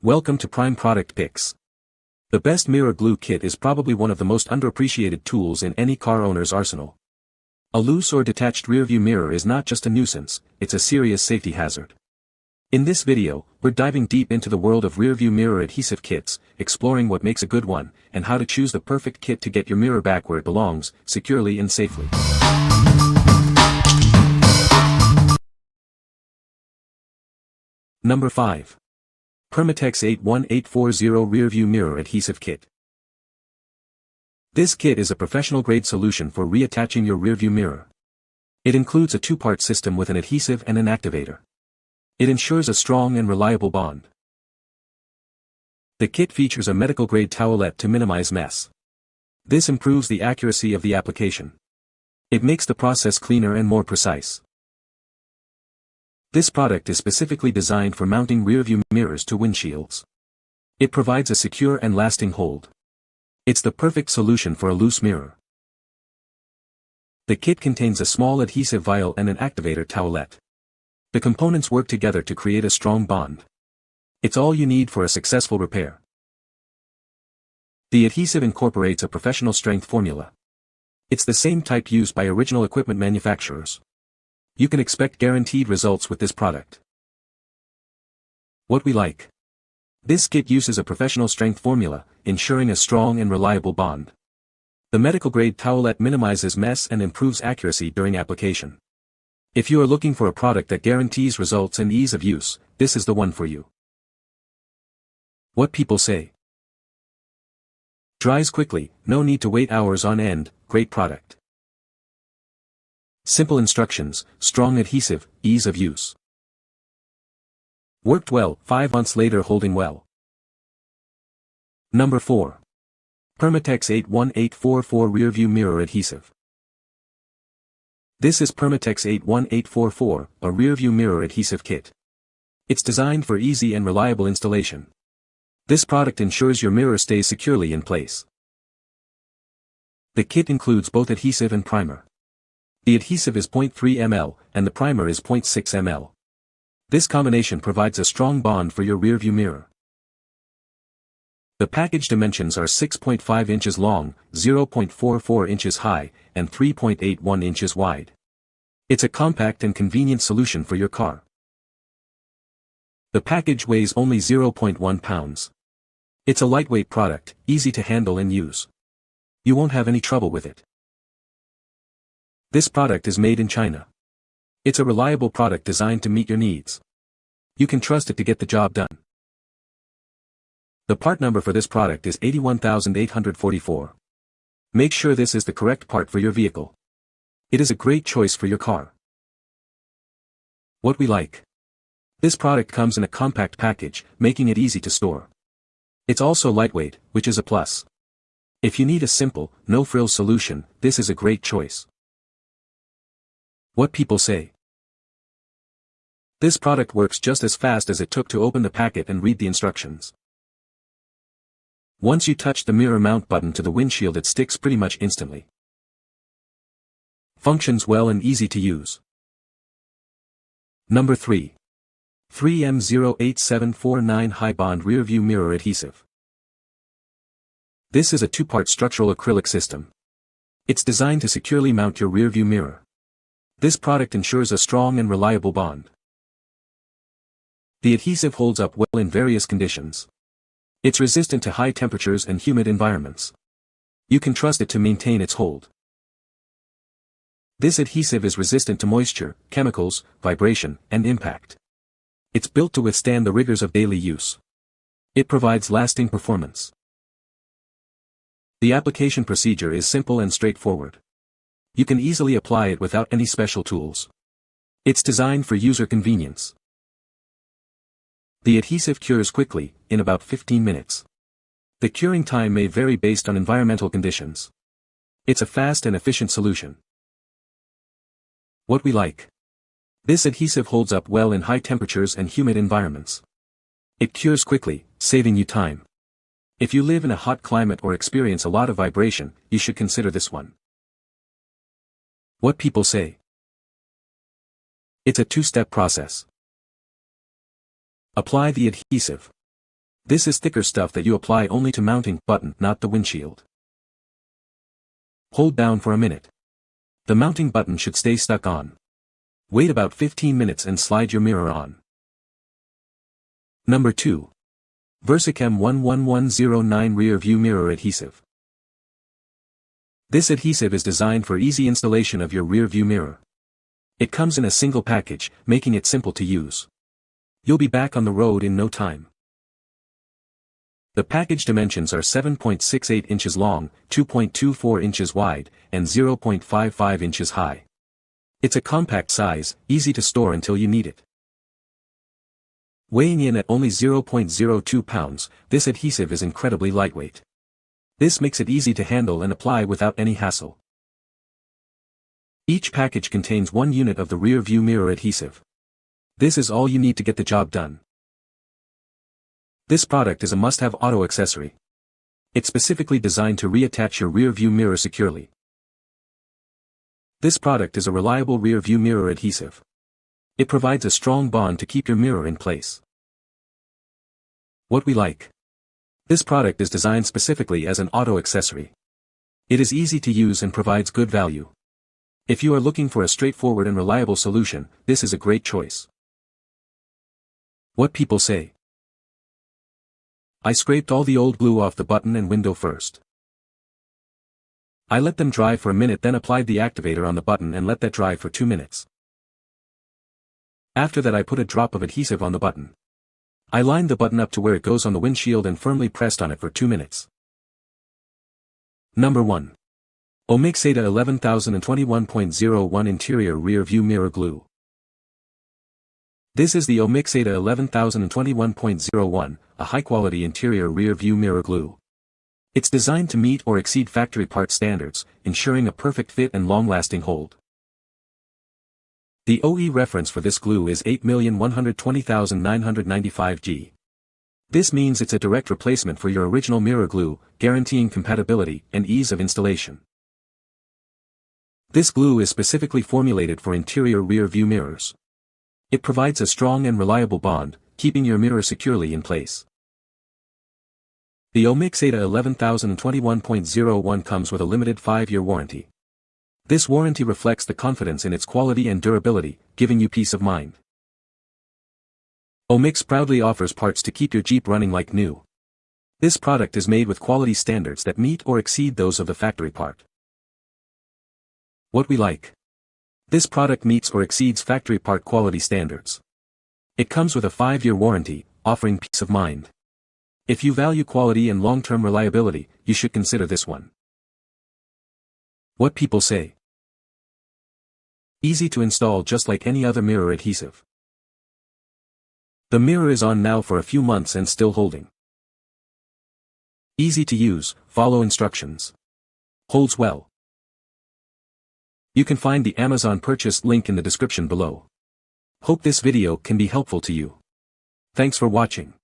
Welcome to Prime Product Picks. The best mirror glue kit is probably one of the most underappreciated tools in any car owner's arsenal. A loose or detached rearview mirror is not just a nuisance, it's a serious safety hazard. In this video, we're diving deep into the world of rearview mirror adhesive kits, exploring what makes a good one, and how to choose the perfect kit to get your mirror back where it belongs, securely and safely. Number 5. Permatex 81840 Rearview Mirror Adhesive Kit. This kit is a professional-grade solution for reattaching your rearview mirror. It includes a two-part system with an adhesive and an activator. It ensures a strong and reliable bond. The kit features a medical-grade towelette to minimize mess. This improves the accuracy of the application. It makes the process cleaner and more precise. This product is specifically designed for mounting rearview mirrors to windshields. It provides a secure and lasting hold. It's the perfect solution for a loose mirror. The kit contains a small adhesive vial and an activator towelette. The components work together to create a strong bond. It's all you need for a successful repair. The adhesive incorporates a professional strength formula. It's the same type used by original equipment manufacturers. You can expect guaranteed results with this product. What we like. This kit uses a professional strength formula, ensuring a strong and reliable bond. The medical-grade towelette minimizes mess and improves accuracy during application. If you are looking for a product that guarantees results and ease of use, this is the one for you. What people say. Dries quickly, no need to wait hours on end, great product. Simple instructions, strong adhesive, ease of use. Worked well, 5 months later holding well. Number 4. Permatex 81844 Rearview Mirror Adhesive. This is Permatex 81844, a rearview mirror adhesive kit. It's designed for easy and reliable installation. This product ensures your mirror stays securely in place. The kit includes both adhesive and primer. The adhesive is 0.3 ml, and the primer is 0.6 ml. This combination provides a strong bond for your rearview mirror. The package dimensions are 6.5 inches long, 0.44 inches high, and 3.81 inches wide. It's a compact and convenient solution for your car. The package weighs only 0.1 pounds. It's a lightweight product, easy to handle and use. You won't have any trouble with it. This product is made in China. It's a reliable product designed to meet your needs. You can trust it to get the job done. The part number for this product is 81844. Make sure this is the correct part for your vehicle. It is a great choice for your car. What we like. This product comes in a compact package, making it easy to store. It's also lightweight, which is a plus. If you need a simple, no-frills solution, this is a great choice. What people say. This product works just as fast as it took to open the packet and read the instructions. Once you touch the mirror mount button to the windshield, it sticks pretty much instantly. Functions well and easy to use. Number 3. 3M08749 High Bond Rearview Mirror Adhesive. This is a two-part structural acrylic system. It's designed to securely mount your rearview mirror. This product ensures a strong and reliable bond. The adhesive holds up well in various conditions. It's resistant to high temperatures and humid environments. You can trust it to maintain its hold. This adhesive is resistant to moisture, chemicals, vibration, and impact. It's built to withstand the rigors of daily use. It provides lasting performance. The application procedure is simple and straightforward. You can easily apply it without any special tools. It's designed for user convenience. The adhesive cures quickly, in about 15 minutes. The curing time may vary based on environmental conditions. It's a fast and efficient solution. What we like. This adhesive holds up well in high temperatures and humid environments. It cures quickly, saving you time. If you live in a hot climate or experience a lot of vibration, you should consider this one. What people say. It's a two-step process. Apply the adhesive. This is thicker stuff that you apply only to mounting button, not the windshield. Hold down for a minute. The mounting button should stay stuck on. Wait about 15 minutes and slide your mirror on. Number 2. VersaChem 11109 Rearview Mirror Adhesive. This adhesive is designed for easy installation of your rear view mirror. It comes in a single package, making it simple to use. You'll be back on the road in no time. The package dimensions are 7.68 inches long, 2.24 inches wide, and 0.55 inches high. It's a compact size, easy to store until you need it. Weighing in at only 0.02 pounds, this adhesive is incredibly lightweight. This makes it easy to handle and apply without any hassle. Each package contains 1 unit of the rear view mirror adhesive. This is all you need to get the job done. This product is a must-have auto accessory. It's specifically designed to reattach your rear view mirror securely. This product is a reliable rear view mirror adhesive. It provides a strong bond to keep your mirror in place. What we like. This product is designed specifically as an auto accessory. It is easy to use and provides good value. If you are looking for a straightforward and reliable solution, this is a great choice. What people say. I scraped all the old glue off the button and window first. I let them dry for a minute, then applied the activator on the button and let that dry for 2 minutes. After that I put a drop of adhesive on the button. I lined the button up to where it goes on the windshield and firmly pressed on it for 2 minutes. Number 1. Omix-Ada 11021.01 Interior Rear View Mirror Glue. This is the Omix-Ada 11021.01, a high-quality interior rear view mirror glue. It's designed to meet or exceed factory part standards, ensuring a perfect fit and long-lasting hold. The OE reference for this glue is 8,120,995 G. This means it's a direct replacement for your original mirror glue, guaranteeing compatibility and ease of installation. This glue is specifically formulated for interior rear view mirrors. It provides a strong and reliable bond, keeping your mirror securely in place. The Omix-Ada 11021.01 comes with a limited 5-year warranty. This warranty reflects the confidence in its quality and durability, giving you peace of mind. Omix proudly offers parts to keep your Jeep running like new. This product is made with quality standards that meet or exceed those of the factory part. What we like. This product meets or exceeds factory part quality standards. It comes with a 5-year warranty, offering peace of mind. If you value quality and long-term reliability, you should consider this one. What people say. Easy to install just like any other mirror adhesive. The mirror is on now for a few months and still holding. Easy to use, follow instructions. Holds well. You can find the Amazon purchase link in the description below. Hope this video can be helpful to you. Thanks for watching.